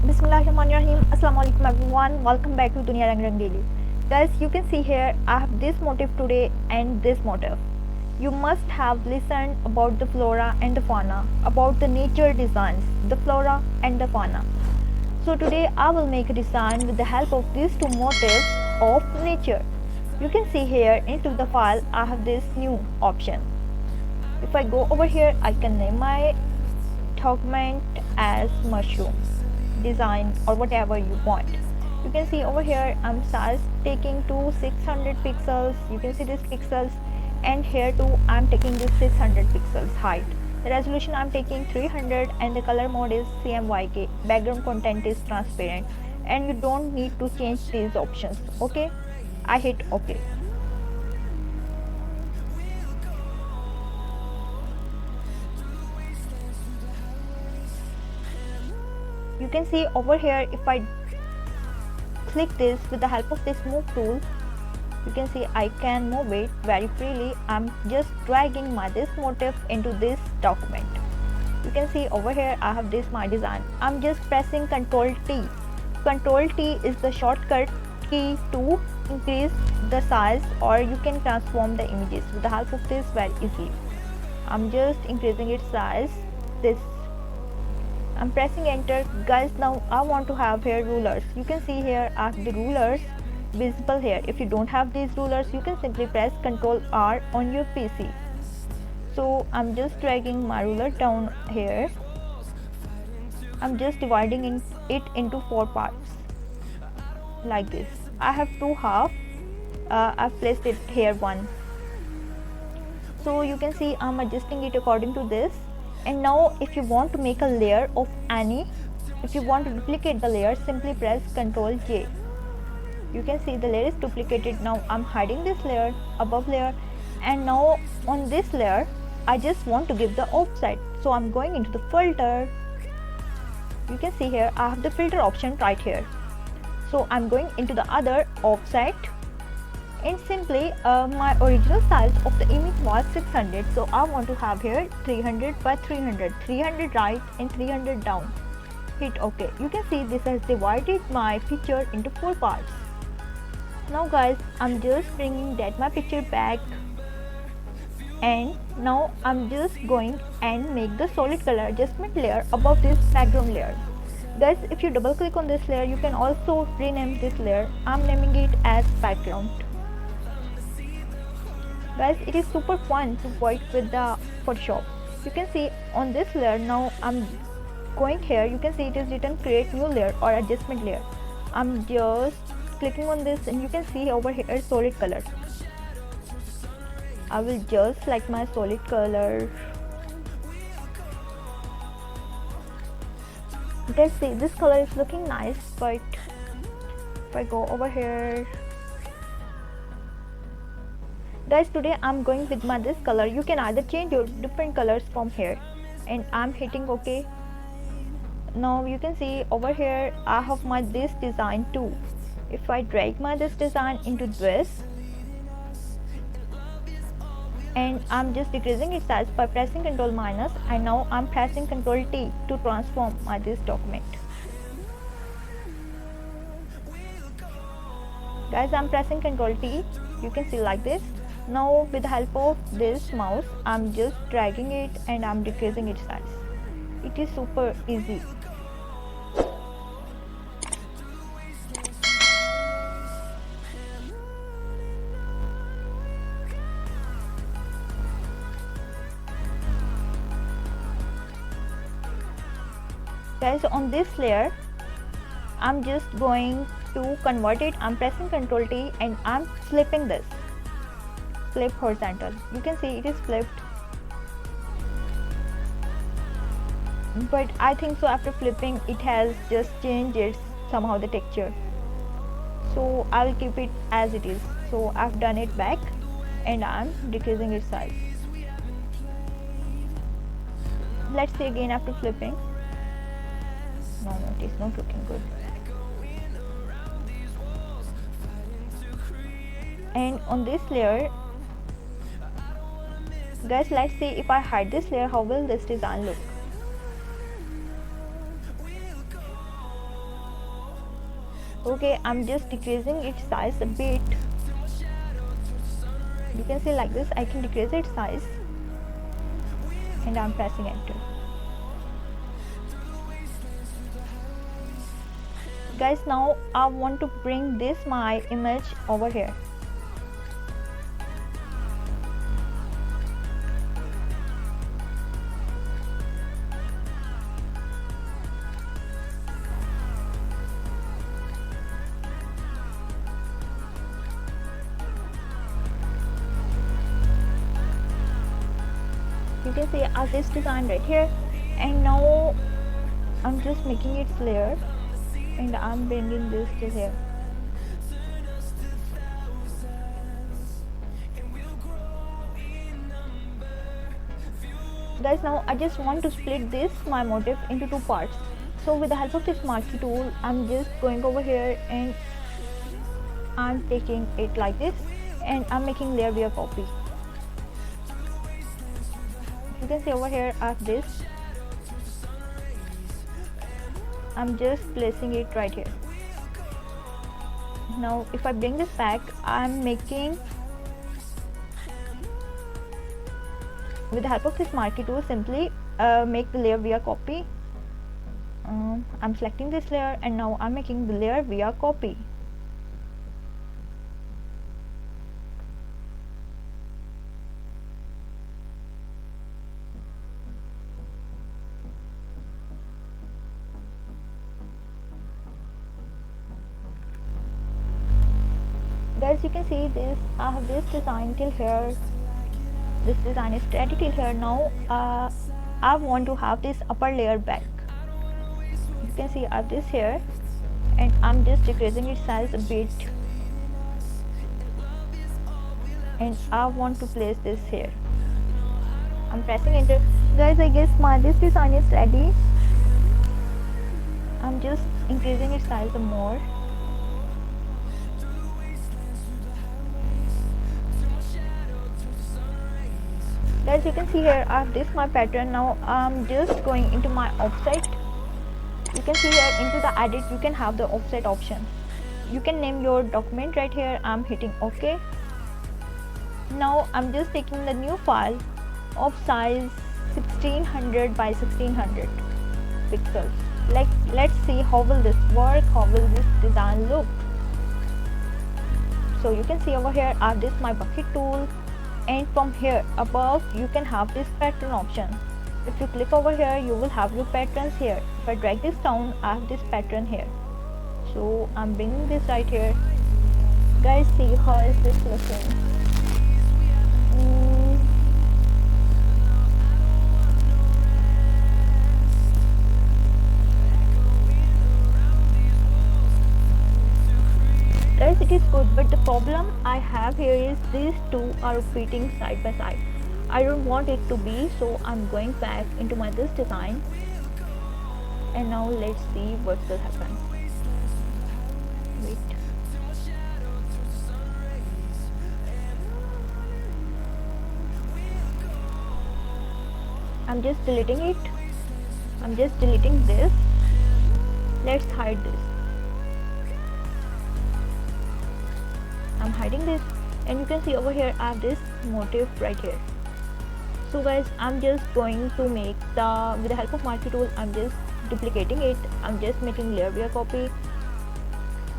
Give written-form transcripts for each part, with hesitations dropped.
Bismillahirrahmanirrahim. Assalamualaikum everyone. Welcome back to Dunia Rang Rang Daily. Guys, you can see here I have this motif today and this motif. You must have listened about the flora and the fauna, about the nature designs, the flora and the fauna. So today I will make a design with the help of these two motifs of nature. You can see here into the file I have this new option. If I go over here, I can name my document as mushroom design or whatever you want. You can see over here I'm size taking to 600 pixels. You can see these pixels, and here too I'm taking this 600 pixels height. The resolution I'm taking 300 and the color mode is CMYK. Background content is transparent and you don't need to change these options. Okay, I hit OK. You can see over here if I click this with the help of this move tool, you can see I can move it very freely. I'm just dragging this motif into this document. You can see over here I have this my design. I'm just pressing Ctrl T. Ctrl T is the shortcut key to increase the size, or you can transform the images with the help of this very easily. I'm just increasing its size. I'm pressing enter. Guys, now I want to have here rulers. You can see here I have the rulers visible here. If you don't have these rulers, you can simply press Ctrl R on your PC. So I'm just dragging my ruler down here. I'm just dividing it into 4 parts like this. I have 2 half. I've placed it here 1. So you can see I'm adjusting it according to this. And now if you want to make a layer of if you want to duplicate the layer, simply press Ctrl J. You can see the layer is duplicated. Now I'm hiding this layer, above layer, and now on this layer I just want to give the offset. So I'm going into the filter. You can see here I have the filter option right here. So I'm going into the other offset, and simply my original size of the image was 600, so I want to have here 300 by 300, 300 right and 300 down. Hit OK. You can see this has divided my picture into 4 parts. Now guys, I'm just bringing my picture back, and now I'm just going and make the solid color adjustment layer above this background layer. Guys, if you double click on this layer, you can also rename this layer. I'm naming it as background. Guys, it is super fun to work with the Photoshop. You can see on this layer, now I'm going here, you can see it is written create new layer or adjustment layer. I'm just clicking on this, and you can see over here solid color. I will just select my solid color. You can see this color is looking nice, but if I go over here, guys, today I'm going with this color. You can either change your different colors from here, and I'm hitting OK. Now you can see over here I have this design too. If I drag this design into this, and I'm just decreasing its size by pressing Ctrl minus, and now I'm pressing Ctrl T to transform this document. Guys, I'm pressing Ctrl T. You can see like this. Now with the help of this mouse, I'm just dragging it and I'm decreasing its size. It is super easy. Guys, on this layer, I'm just going to convert it. I'm pressing Ctrl T and I'm flipping this. Flip horizontal. You can see it is flipped, but I think so after flipping it has just changed its somehow the texture, so I'll keep it as it is. So I've done it back and I'm decreasing its size. Let's see again after flipping. No, it is not looking good. And on this layer Guys, let's see if I hide this layer, how will this design look. Okay, I'm just decreasing its size a bit. You can see like this, I can decrease its size and I'm pressing enter. Guys, now I want to bring this my image over here. You can see as this design right here, and now I'm just making its layer and I'm bringing this to here. Guys, now I just want to split this my motif into two parts. So with the help of this marquee tool, I'm just going over here and I'm taking it like this and I'm making layer via copy. You can see over here I have this. I'm just placing it right here. Now if I bring this back, I'm making, with the help of this marquee tool, simply make the layer via copy. I'm selecting this layer and now I'm making the layer via copy. Guys, you can see this, I have this design till here, this design is ready till here. Now I want to have this upper layer back. You can see I have this here and I'm just decreasing its size a bit and I want to place this here. I'm pressing enter. Guys, I guess this design is ready. I'm just increasing its size some more. Guys, you can see here I have this my pattern. Now I'm just going into my offset. You can see here into the edit you can have the offset option. You can name your document right here. I'm hitting OK. Now I'm just taking the new file of size 1600 by 1600 pixels. Let's see how will this work, how will this design look. So you can see over here I have this my bucket tool, and from here above you can have this pattern option. If you click over here, you will have your patterns here. If I drag this down, I have this pattern here. So I'm bringing this right here. Guys, see how is this looking. Guys, it is good, but the problem I have here is these two are repeating side by side. I don't want it to be, so I'm going back into my this design, and now let's see what will happen. Wait. I'm just deleting it. I'm just deleting this. Let's hide this. I'm hiding this, and you can see over here I have this motif right here. So guys, I'm just going to make with the help of marquee tool, I'm just duplicating it. I'm just making layer via copy,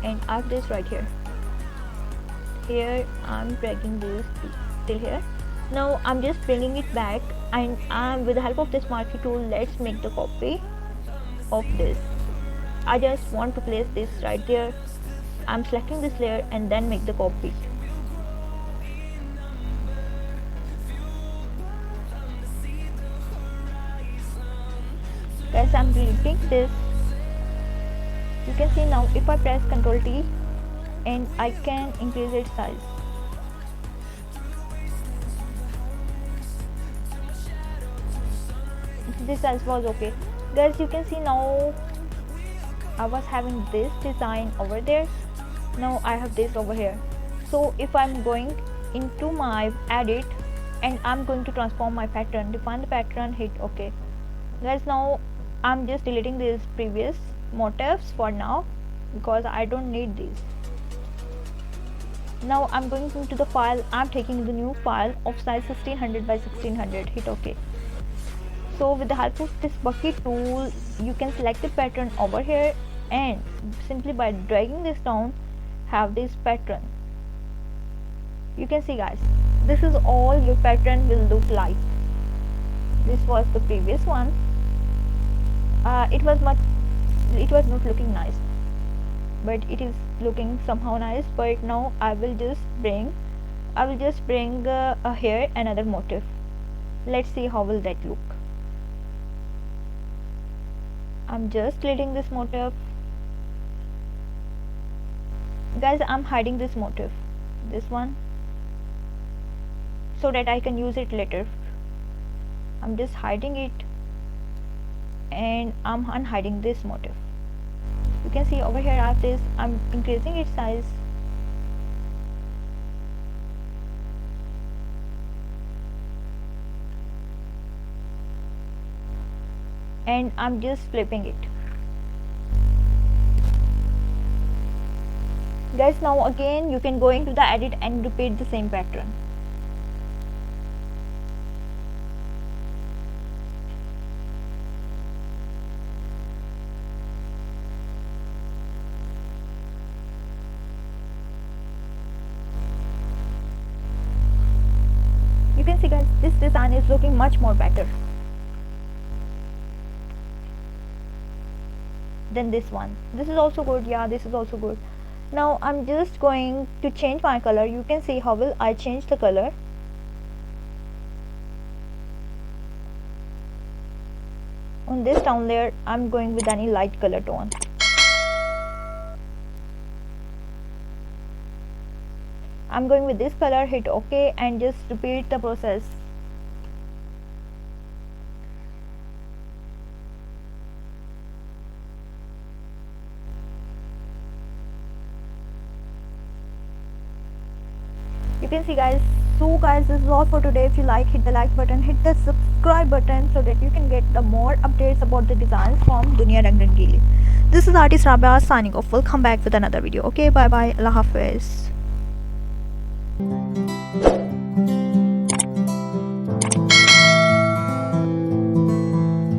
and I have this right here. Here I'm dragging this till here. Now I'm just bringing it back, and with the help of this marquee tool, let's make the copy of this. I just want to place this right there. I'm selecting this layer and then make the copy. Guys, I'm deleting this. You can see now if I press Ctrl T and I can increase its size. This size was okay. Guys, you can see now I was having this design over there. Now I have this over here. So if I'm going into my edit, and I'm going to transform my pattern. Define the pattern, hit OK. Guys, now I'm just deleting these previous motifs for now because I don't need these. Now I'm going into the file. I'm taking the new file of size 1600 by 1600. Hit OK. So with the help of this bucket tool, you can select the pattern over here, and simply by dragging this down, have this pattern. You can see, guys, this is all your pattern will look like. This was the previous one. It was not looking nice, but it is looking somehow nice. But now I will just bring here another motif. Let's see how will that look. I'm just deleting this motif. Guys, I'm hiding this motif, this one, so that I can use it later. I'm just hiding it, and I'm unhiding this motif. You can see over here I have this. I'm increasing its size. And I'm just flipping it. Guys, now again you can go into the edit and repeat the same pattern. You can see, guys, this design is looking much more better than this one. This is also good. Yeah, this is also good. Now I'm just going to change my color. You can see how will I change the color. On this down layer, I'm going with any light color tone. I'm going with this color, hit OK, and just repeat the process. You can see, guys. So guys, this is all for today. If you like, hit the like button, hit the subscribe button, so that you can get the more updates about the designs from Dunia Rang Rangili. This is artist Rabia signing off. We'll come back with another video. Okay, bye bye. Allah Hafiz.